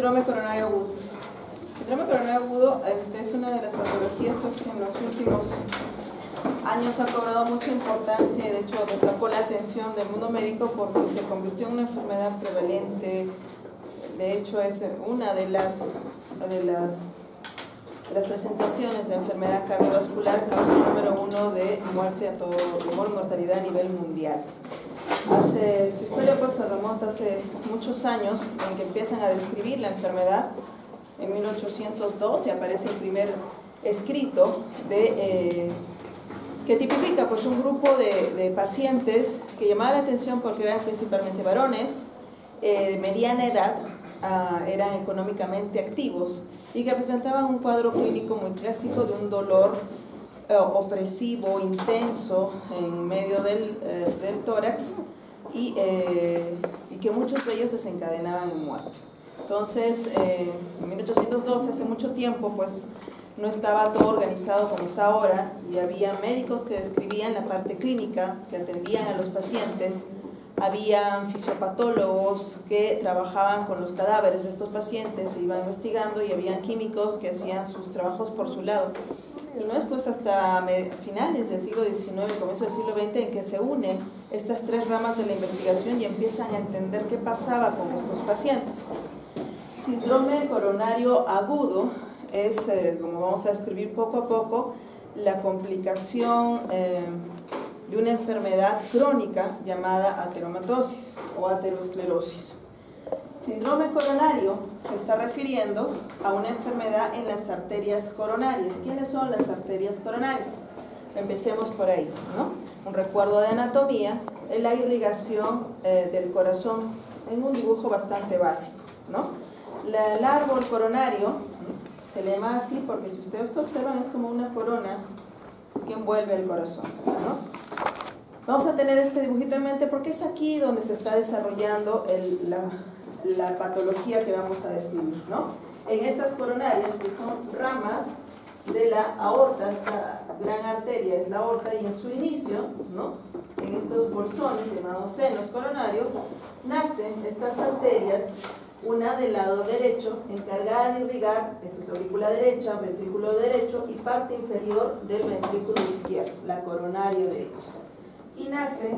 Síndrome coronario agudo. Síndrome coronario agudo es una de las patologías pues, que en los últimos años ha cobrado mucha importancia y de hecho destacó la atención del mundo médico porque se convirtió en una enfermedad prevalente. De hecho es una de las presentaciones de enfermedad cardiovascular, causa número 1 de muerte de mortalidad a nivel mundial. Su historia pues se remonta hace muchos años en que empiezan a describir la enfermedad. En 1812 aparece el primer escrito que tipifica pues, un grupo de pacientes que llamaba la atención porque eran principalmente varones de mediana edad, eran económicamente activos y que presentaban un cuadro clínico muy clásico de un dolor opresivo, intenso en medio del tórax y que muchos de ellos desencadenaban en muerte. Entonces, en 1812, hace mucho tiempo, pues no estaba todo organizado como está ahora y había médicos que describían la parte clínica, que atendían a los pacientes, había fisiopatólogos que trabajaban con los cadáveres de estos pacientes, se iban investigando y había químicos que hacían sus trabajos por su lado. Y no es pues hasta finales del siglo XIX, comienzo del siglo XX, en que se unen estas tres ramas de la investigación y empiezan a entender qué pasaba con estos pacientes. Síndrome coronario agudo es, como vamos a describir poco a poco, la complicación de una enfermedad crónica llamada ateromatosis o aterosclerosis. Síndrome coronario se está refiriendo a una enfermedad en las arterias coronarias. ¿Quiénes son las arterias coronarias? Empecemos por ahí, ¿no? Un recuerdo de anatomía, es la irrigación del corazón en un dibujo bastante básico, ¿no? El árbol coronario se le llama así porque si ustedes observan es como una corona que envuelve el corazón, ¿no? Vamos a tener este dibujito en mente porque es aquí donde se está desarrollando la patología que vamos a describir, ¿no? En estas coronarias, que son ramas de la aorta, esta gran arteria es la aorta y en su inicio, ¿no? En estos bolsones llamados senos coronarios, nacen estas arterias, una del lado derecho, encargada de irrigar, esto es aurícula derecha, ventrículo derecho y parte inferior del ventrículo izquierdo, la coronaria derecha. Y nace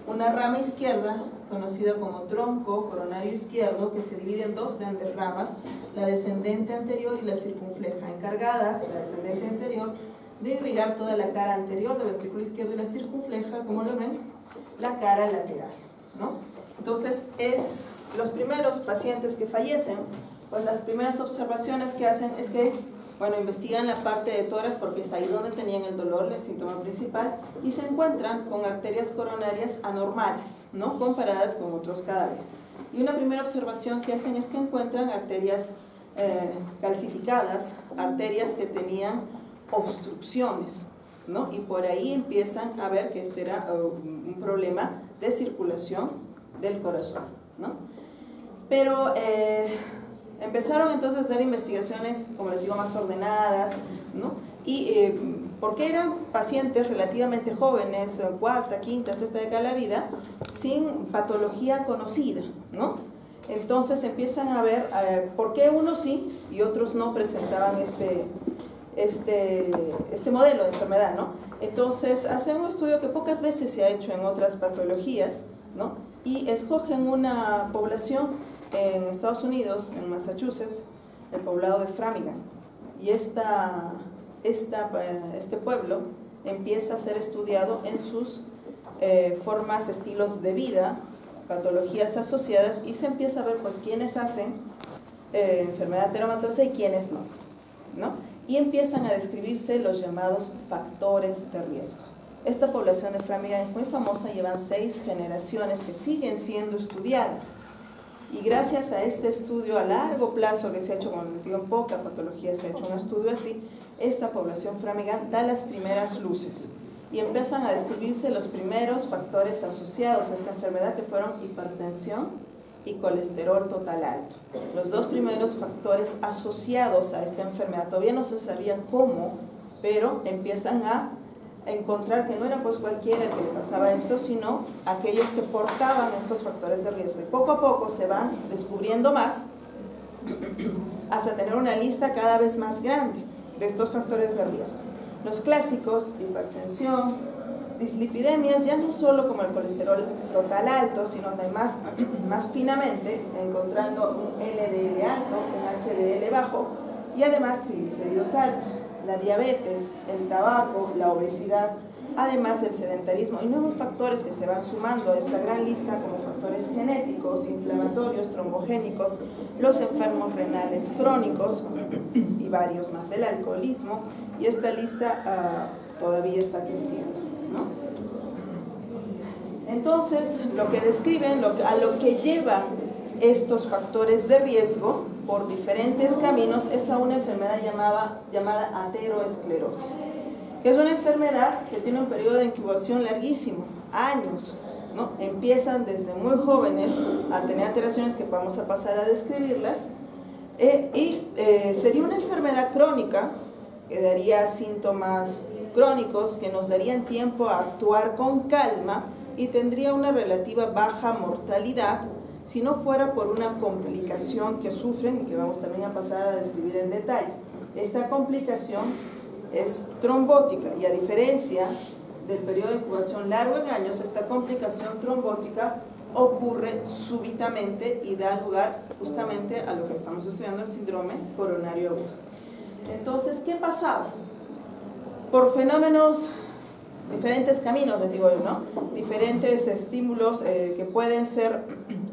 una rama izquierda, conocida como tronco coronario izquierdo, que se divide en dos grandes ramas, la descendente anterior y la circunfleja, encargadas, la descendente anterior, de irrigar toda la cara anterior del ventrículo izquierdo y la circunfleja, como lo ven, la cara lateral, ¿no? Entonces, los primeros pacientes que fallecen, pues las primeras observaciones que hacen es que, bueno, investigan la parte de tórax porque es ahí donde tenían el dolor, el síntoma principal, y se encuentran con arterias coronarias anormales, ¿no? Comparadas con otros cadáveres. Y una primera observación que hacen es que encuentran arterias calcificadas, arterias que tenían obstrucciones, ¿no? Y por ahí empiezan a ver que este era un problema de circulación del corazón, ¿no? Pero empezaron entonces a hacer investigaciones, como les digo, más ordenadas, ¿no? Y porque eran pacientes relativamente jóvenes, cuarta, quinta, sexta década de la vida, sin patología conocida, ¿no? Entonces empiezan a ver por qué unos sí y otros no presentaban este modelo de enfermedad, ¿no? Entonces hacen un estudio que pocas veces se ha hecho en otras patologías, ¿no? Y escogen una población en Estados Unidos, en Massachusetts, el poblado de Framingham, y este pueblo empieza a ser estudiado en sus formas, estilos de vida, patologías asociadas, y se empieza a ver pues quiénes hacen enfermedad ateromatosa y quiénes no, ¿no? Y empiezan a describirse los llamados factores de riesgo. Esta población de Framingham es muy famosa, llevan 6 generaciones que siguen siendo estudiadas. Y gracias a este estudio a largo plazo que se ha hecho, como les digo, en poca patología se ha hecho un estudio así, esta población Framingham da las primeras luces y empiezan a describirse los primeros factores asociados a esta enfermedad, que fueron hipertensión y colesterol total alto. Los dos primeros factores asociados a esta enfermedad, todavía no se sabía cómo, pero empiezan a encontrar que no era pues cualquiera el que le pasaba esto, sino aquellos que portaban estos factores de riesgo. Y poco a poco se van descubriendo más hasta tener una lista cada vez más grande de estos factores de riesgo. Los clásicos, hipertensión, dislipidemias, ya no solo como el colesterol total alto, sino además más finamente, encontrando un LDL alto, un HDL bajo y además triglicéridos altos, la diabetes, el tabaco, la obesidad, además del sedentarismo y nuevos factores que se van sumando a esta gran lista como factores genéticos, inflamatorios, trombogénicos, los enfermos renales crónicos y varios más, el alcoholismo, y esta lista todavía está creciendo, ¿no? Entonces, lo que describen, a lo que llevan estos factores de riesgo por diferentes caminos es a una enfermedad llamada ateroesclerosis, que es una enfermedad que tiene un periodo de incubación larguísimo, años, ¿no? Empiezan desde muy jóvenes a tener alteraciones que vamos a pasar a describirlas, sería una enfermedad crónica que daría síntomas crónicos que nos darían tiempo a actuar con calma y tendría una relativa baja mortalidad si no fuera por una complicación que sufren y que vamos también a pasar a describir en detalle. Esta complicación es trombótica y a diferencia del periodo de incubación largo en años, esta complicación trombótica ocurre súbitamente y da lugar justamente a lo que estamos estudiando, el síndrome coronario agudo. Entonces, ¿qué pasaba? Por fenómenos, diferentes caminos, les digo yo, ¿no? Diferentes estímulos que pueden ser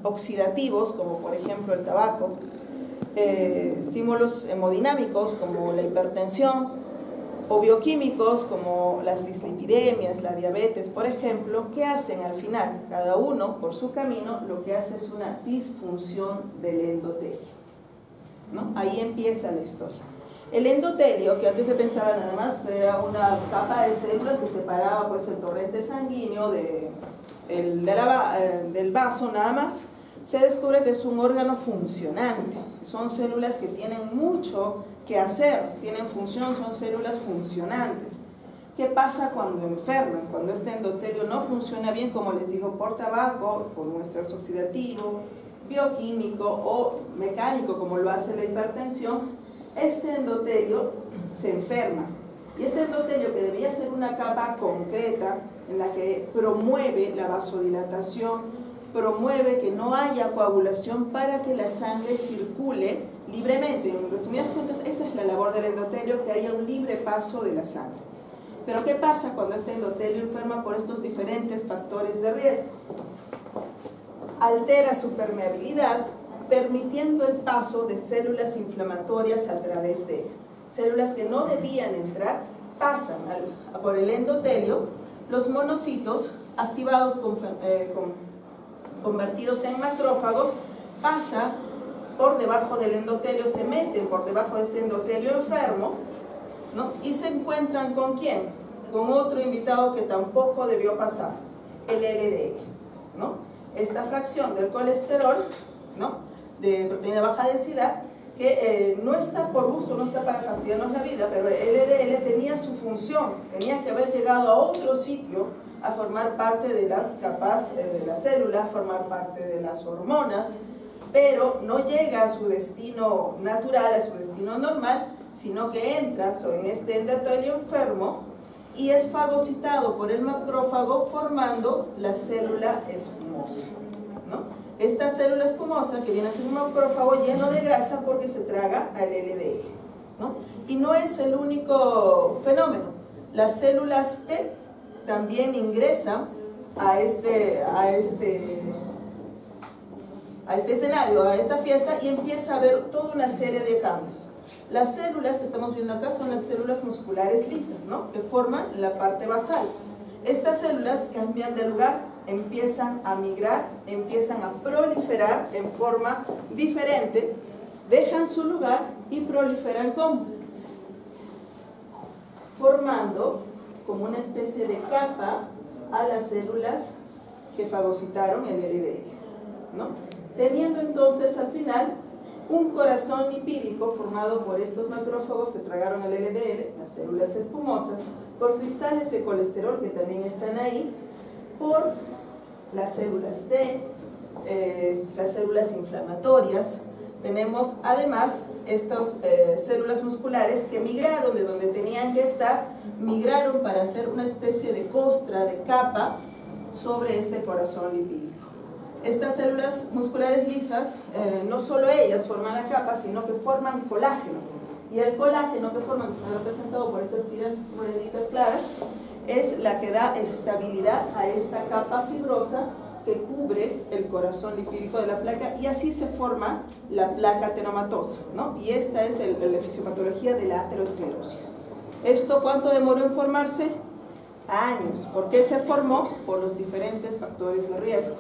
oxidativos, como por ejemplo el tabaco, estímulos hemodinámicos como la hipertensión, o bioquímicos como las dislipidemias, la diabetes, por ejemplo, ¿qué hacen al final? Cada uno, por su camino, lo que hace es una disfunción del endotelio, ¿no? Ahí empieza la historia. El endotelio, que antes se pensaba nada más que era una capa de células que separaba pues, el torrente sanguíneo del vaso nada más, se descubre que es un órgano funcionante. Son células que tienen mucho que hacer, tienen función, son células funcionantes. ¿Qué pasa cuando enferman? Cuando este endotelio no funciona bien, como les digo, por tabaco, por un estrés oxidativo, bioquímico o mecánico, como lo hace la hipertensión, este endotelio se enferma. Y este endotelio, que debía ser una capa concreta en la que promueve la vasodilatación, promueve que no haya coagulación para que la sangre circule libremente. En resumidas cuentas, esa es la labor del endotelio, que haya un libre paso de la sangre. Pero ¿qué pasa cuando este endotelio enferma por estos diferentes factores de riesgo? Altera su permeabilidad, permitiendo el paso de células inflamatorias a través de él. Células que no debían entrar pasan por el endotelio. Los monocitos, activados convertidos en macrófagos, pasan por debajo del endotelio, se meten por debajo de este endotelio enfermo, ¿no? Y se encuentran ¿con quién? Con otro invitado que tampoco debió pasar, el LDL, ¿no? Esta fracción del colesterol, ¿no? De proteína de baja densidad, que no está por gusto, no está para fastidiarnos la vida, pero el LDL tenía su función, tenía que haber llegado a otro sitio a formar parte de las capas de las células, formar parte de las hormonas, pero no llega a su destino natural, a su destino normal, sino que entra en este endotelio enfermo y es fagocitado por el macrófago formando la célula espumosa, ¿no? Esta célula espumosa que viene a ser un macrófago lleno de grasa porque se traga al LDL, ¿no? Y no es el único fenómeno. Las células T también ingresan a este escenario, a esta fiesta, y empieza a haber toda una serie de cambios. Las células que estamos viendo acá son las células musculares lisas, ¿no? Que forman la parte basal. Estas células cambian de lugar, empiezan a migrar, empiezan a proliferar en forma diferente, dejan su lugar y proliferan como formando como una especie de capa a las células que fagocitaron el LDL, ¿no? Teniendo entonces al final un corazón lipídico formado por estos macrófagos que tragaron el LDL, las células espumosas, por cristales de colesterol que también están ahí, por las células T, las células inflamatorias, tenemos además estas células musculares que migraron de donde tenían que estar, migraron para hacer una especie de costra, de capa, sobre este corazón lipídico. Estas células musculares lisas, no solo ellas forman la capa, sino que forman colágeno. Y el colágeno que forman, que está representado por estas tiras morenitas claras, es la que da estabilidad a esta capa fibrosa que cubre el corazón lipídico de la placa, y así se forma la placa ateromatosa, ¿no? Y esta es la fisiopatología de la aterosclerosis. ¿Esto cuánto demoró en formarse? Años. ¿Por qué se formó? Por los diferentes factores de riesgo,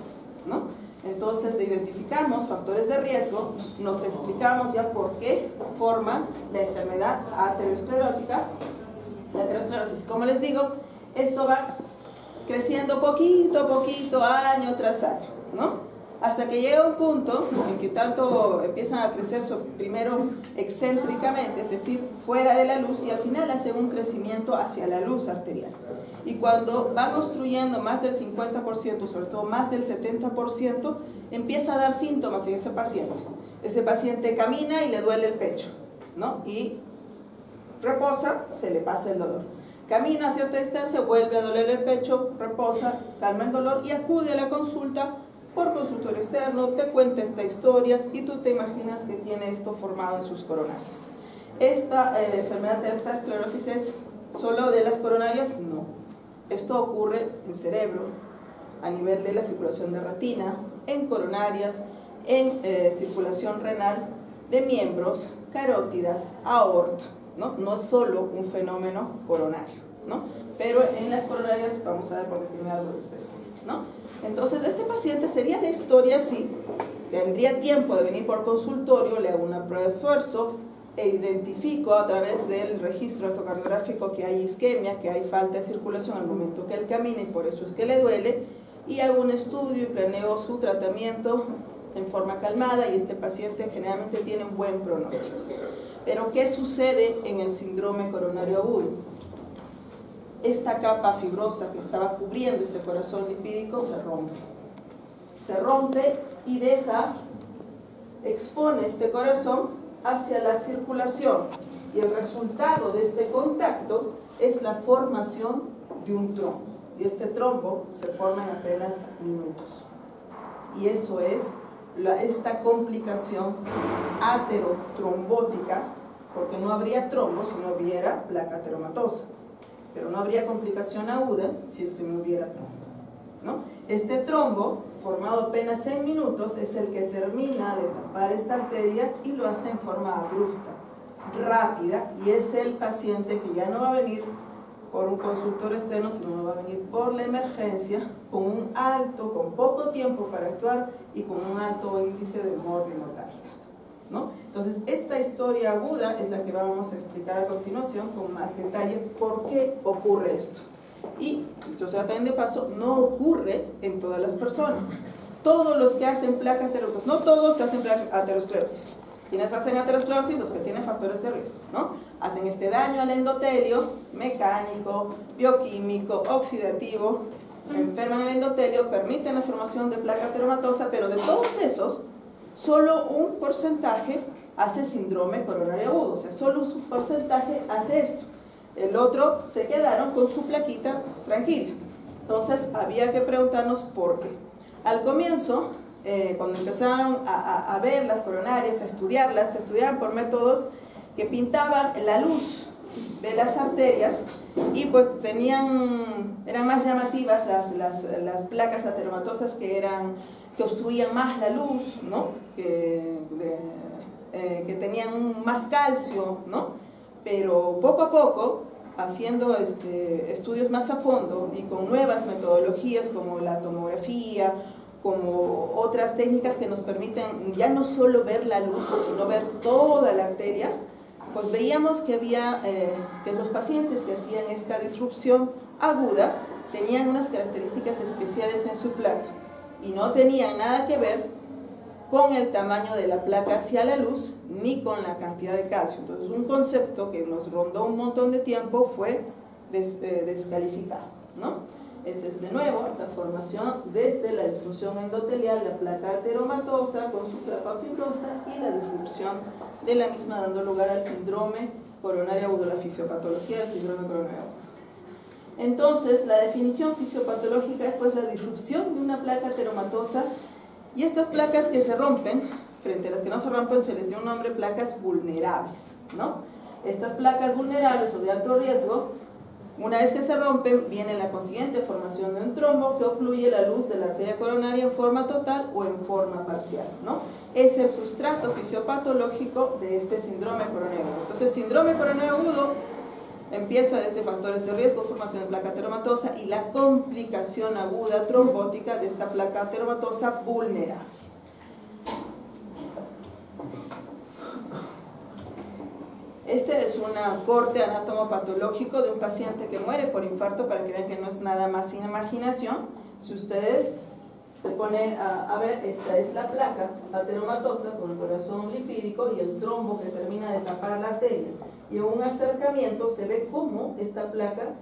¿no? Entonces identificamos factores de riesgo, nos explicamos ya por qué forman la enfermedad aterosclerótica, la aterosclerosis. Como les digo, esto va creciendo poquito a poquito, año tras año, ¿no? Hasta que llega un punto en que tanto empiezan a crecer primero excéntricamente, es decir, fuera de la luz, y al final hacen un crecimiento hacia la luz arterial. Y cuando va construyendo más del 50%, sobre todo más del 70%, empieza a dar síntomas en ese paciente. Ese paciente camina y le duele el pecho, ¿no? Y reposa, se le pasa el dolor. Camina a cierta distancia, vuelve a doler el pecho, reposa, calma el dolor y acude a la consulta por consultorio externo, te cuenta esta historia y tú te imaginas que tiene esto formado en sus coronarias. ¿Esta enfermedad de esta esclerosis es solo de las coronarias? No. Esto ocurre en cerebro, a nivel de la circulación de retina, en coronarias, en circulación renal, de miembros, carótidas, aorta, ¿no? No es solo un fenómeno coronario, ¿no? Pero en las coronarias vamos a ver por qué tiene algo de especial, ¿no? Entonces este paciente sería la historia así, tendría tiempo de venir por consultorio, le hago una prueba de esfuerzo e identifico a través del registro electrocardiográfico que hay isquemia, que hay falta de circulación al momento que él camina y por eso es que le duele, y hago un estudio y planeo su tratamiento en forma calmada, y este paciente generalmente tiene un buen pronóstico. Pero ¿qué sucede en el síndrome coronario agudo? Esta capa fibrosa que estaba cubriendo ese corazón lipídico se rompe. Se rompe y expone este corazón hacia la circulación. Y el resultado de este contacto es la formación de un trombo. Y este trombo se forma en apenas minutos. Y eso es esta complicación aterotrombótica, porque no habría trombo si no hubiera placa ateromatosa, pero no habría complicación aguda si es que no hubiera trombo, ¿no? Este trombo, formado apenas en minutos, es el que termina de tapar esta arteria y lo hace en forma abrupta, rápida, y es el paciente que ya no va a venir por un consultor externo, sino va a venir por la emergencia con poco tiempo para actuar y con un alto índice de mortalidad, ¿no? Entonces, esta historia aguda es la que vamos a explicar a continuación con más detalle por qué ocurre esto. Y, dicho sea también de paso, no ocurre en todas las personas. Todos los que hacen placa aterosclerosis, no todos se hacen placa aterosclerosis. Quienes hacen aterosclerosis, los que tienen factores de riesgo, ¿no? Hacen este daño al endotelio, mecánico, bioquímico, oxidativo, enferman el endotelio, permiten la formación de placa ateromatosa, pero de todos esos, solo un porcentaje hace síndrome coronario agudo, o sea, solo un porcentaje hace esto. El otro se quedaron con su plaquita tranquila. Entonces, había que preguntarnos por qué. Al comienzo, cuando empezaron a ver las coronarias, a estudiarlas, se estudiaban por métodos que pintaban la luz de las arterias y pues eran más llamativas las placas ateromatosas que obstruían más la luz, ¿no? que tenían más calcio, ¿no? Pero poco a poco, haciendo estudios más a fondo y con nuevas metodologías como la tomografía, como otras técnicas que nos permiten ya no solo ver la luz, sino ver toda la arteria, pues veíamos que había que los pacientes que hacían esta disrupción aguda tenían unas características especiales en su placa y no tenían nada que ver con el tamaño de la placa hacia la luz ni con la cantidad de calcio. Entonces, un concepto que nos rondó un montón de tiempo fue descalificado, ¿no? esta es de nuevo la formación desde la disfunción endotelial, la placa ateromatosa con su capa fibrosa y la disrupción de la misma dando lugar al síndrome coronario agudo, la fisiopatología del síndrome coronario agudo. Entonces, la definición fisiopatológica es pues la disrupción de una placa ateromatosa, y estas placas que se rompen, frente a las que no se rompen, se les dio un nombre placas vulnerables, ¿no? Estas placas vulnerables o de alto riesgo, una vez que se rompen, viene la consiguiente formación de un trombo que obstruye la luz de la arteria coronaria en forma total o en forma parcial, ¿no? Es el sustrato fisiopatológico de este síndrome coronario agudo. Entonces, síndrome coronario agudo empieza desde factores de riesgo, formación de placa ateromatosa y la complicación aguda trombótica de esta placa ateromatosa vulnerable. Este es un corte anatomopatológico de un paciente que muere por infarto, para que vean que no es nada más sin imaginación. Si ustedes se ponen a ver, esta es la placa ateromatosa con el corazón lipídico y el trombo que termina de tapar la arteria. Y en un acercamiento se ve cómo esta placa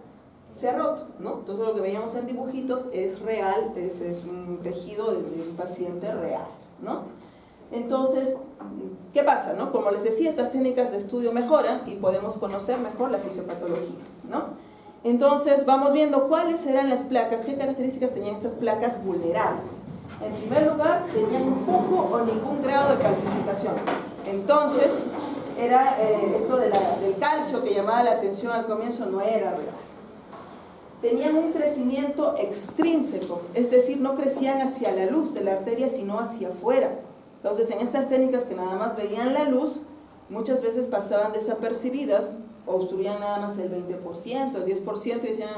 se ha roto, ¿no? Entonces lo que veíamos en dibujitos es real, es un tejido de un paciente real, ¿no? Entonces, ¿qué pasa, no? Como les decía, estas técnicas de estudio mejoran y podemos conocer mejor la fisiopatología, ¿no? Entonces, vamos viendo cuáles eran las placas, qué características tenían estas placas vulnerables. En primer lugar, tenían un poco o ningún grado de calcificación. Entonces, era esto del calcio que llamaba la atención al comienzo, no era real. Tenían un crecimiento extrínseco, es decir, no crecían hacia la luz de la arteria, sino hacia afuera. Entonces, en estas técnicas que nada más veían la luz, muchas veces pasaban desapercibidas, o obstruían nada más el 20%, el 10%, y decían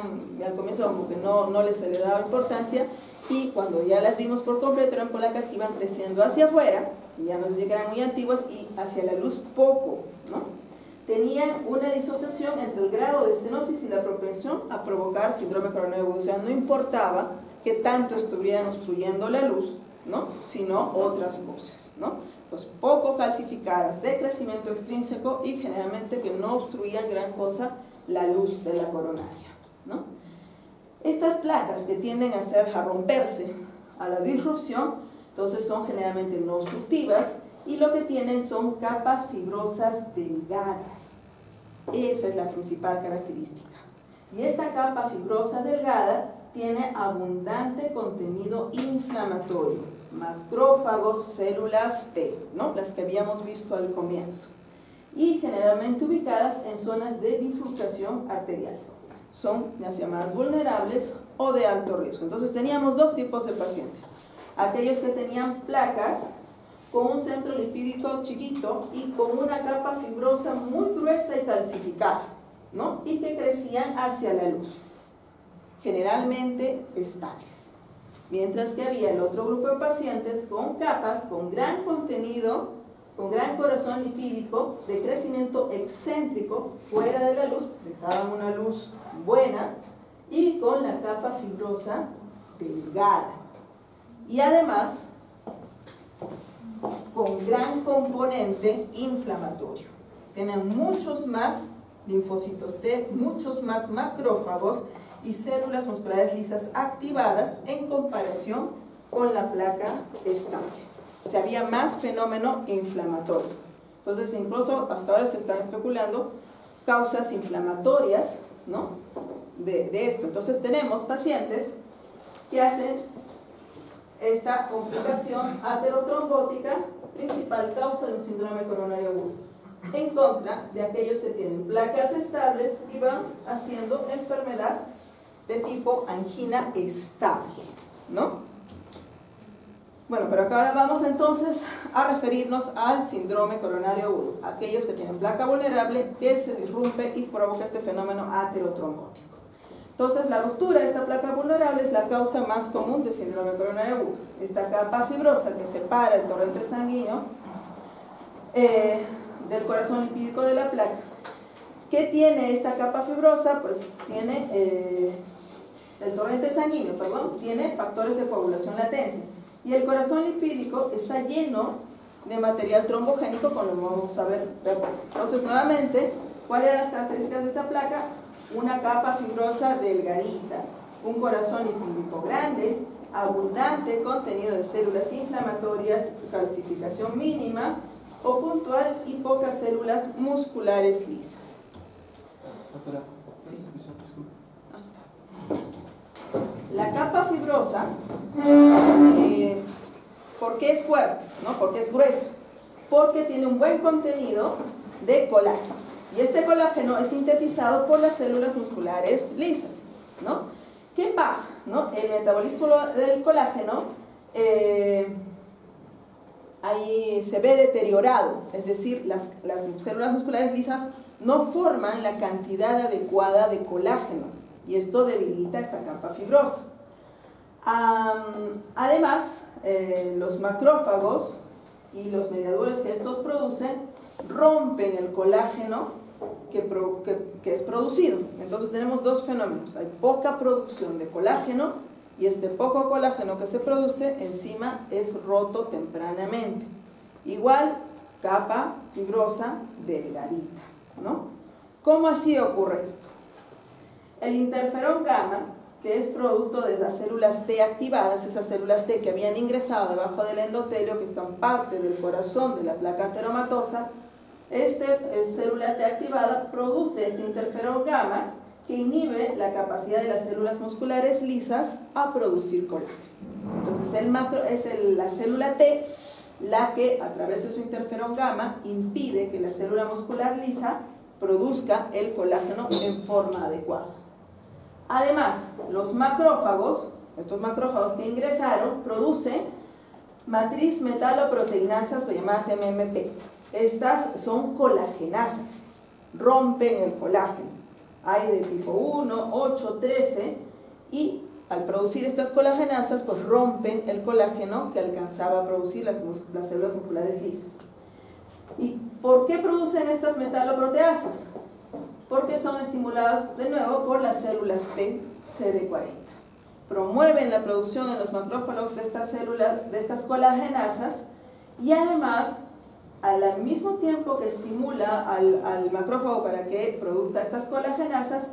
al comienzo como que no les se le daba importancia, y cuando ya las vimos por completo eran placas que iban creciendo hacia afuera, y ya nos decía que eran muy antiguas, y hacia la luz poco, ¿no? Tenían una disociación entre el grado de estenosis y la propensión a provocar síndrome coronario agudo. O sea, no importaba que tanto estuvieran obstruyendo la luz, ¿no? Sino otras cosas, ¿no? Entonces, poco calcificadas, de crecimiento extrínseco y generalmente que no obstruían gran cosa la luz de la coronaria, ¿no? Estas placas que tienden a romperse a la disrupción, entonces son generalmente no obstructivas y lo que tienen son capas fibrosas delgadas. Esa es la principal característica. Y esta capa fibrosa delgada tiene abundante contenido inflamatorio, macrófagos, células T, ¿no? Las que habíamos visto al comienzo, y generalmente ubicadas en zonas de bifurcación arterial. Son las llamadas vulnerables o de alto riesgo. Entonces teníamos dos tipos de pacientes: aquellos que tenían placas con un centro lipídico chiquito y con una capa fibrosa muy gruesa y calcificada, ¿no? Y que crecían hacia la luz, generalmente estables. Mientras que había el otro grupo de pacientes con capas, con gran contenido, con gran corazón lipídico, de crecimiento excéntrico, fuera de la luz, dejaban una luz buena, y con la capa fibrosa delgada. Y además, con gran componente inflamatorio. Tienen muchos más linfocitos T, muchos más macrófagos y células musculares lisas activadas en comparación con la placa estable. O sea, había más fenómeno inflamatorio. Entonces, incluso hasta ahora se están especulando causas inflamatorias, ¿no? de esto. Entonces, tenemos pacientes que hacen esta complicación aterotrombótica, principal causa de un síndrome coronario agudo, en contra de aquellos que tienen placas estables y van haciendo enfermedad de tipo angina estable, ¿no? Bueno, pero acá ahora vamos entonces a referirnos al síndrome coronario agudo, aquellos que tienen placa vulnerable que se disrumpe y provoca este fenómeno aterotrombótico. Entonces, la ruptura de esta placa vulnerable es la causa más común de síndrome coronario agudo. Esta capa fibrosa que separa el torrente sanguíneo del corazón lipídico de la placa. ¿Qué tiene esta capa fibrosa? Pues tiene el torrente sanguíneo, tiene factores de coagulación latente. Y el corazón lipídico está lleno de material trombogénico, como lo vamos a ver. Entonces, nuevamente, ¿cuáles eran las características de esta placa? Una capa fibrosa delgadita, un corazón lipídico grande, abundante, contenido de células inflamatorias, calcificación mínima o puntual y pocas células musculares lisas. La capa fibrosa, ¿por qué es fuerte? ¿No? ¿Por qué es gruesa? Porque tiene un buen contenido de colágeno. Y este colágeno es sintetizado por las células musculares lisas, ¿no? ¿Qué pasa? ¿No? El metabolismo del colágeno ahí se ve deteriorado, es decir, las células musculares lisas no forman la cantidad adecuada de colágeno y esto debilita esta capa fibrosa. Además, los macrófagos y los mediadores que estos producen rompen el colágeno que es producido. Entonces tenemos dos fenómenos: hay poca producción de colágeno y este poco colágeno que se produce encima es roto tempranamente. Igual, capa fibrosa delgadita, ¿no? ¿Cómo así ocurre esto? El interferón gamma, que es producto de las células T activadas, esas células T que habían ingresado debajo del endotelio, que están parte del corazón de la placa ateromatosa, célula T activada produce este interferón gamma que inhibe la capacidad de las células musculares lisas a producir colágeno. Entonces la célula T la que a través de su interferón gamma impide que la célula muscular lisa produzca el colágeno en forma adecuada. Además, los macrófagos, estos macrófagos que ingresaron, producen matriz metaloproteinasas o llamadas MMP. Estas son colagenasas, rompen el colágeno. Hay de tipo 1, 8, 13 y al producir estas colagenasas pues rompen el colágeno que alcanzaba a producir las células musculares lisas. ¿Y por qué producen estas metaloproteasas? Porque son estimuladas de nuevo por las células T CD40. Promueven la producción en los macrófagos de estas células, de estas colagenasas, y además, al mismo tiempo que estimula al macrófago para que produzca estas colagenasas,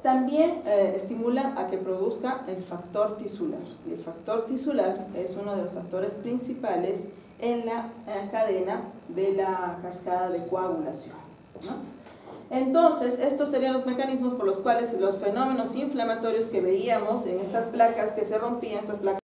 también estimulan a que produzca el factor tisular. Y el factor tisular es uno de los factores principales en la cadena de la cascada de coagulación, ¿no? Entonces, estos serían los mecanismos por los cuales los fenómenos inflamatorios que veíamos en estas placas que se rompían, estas placas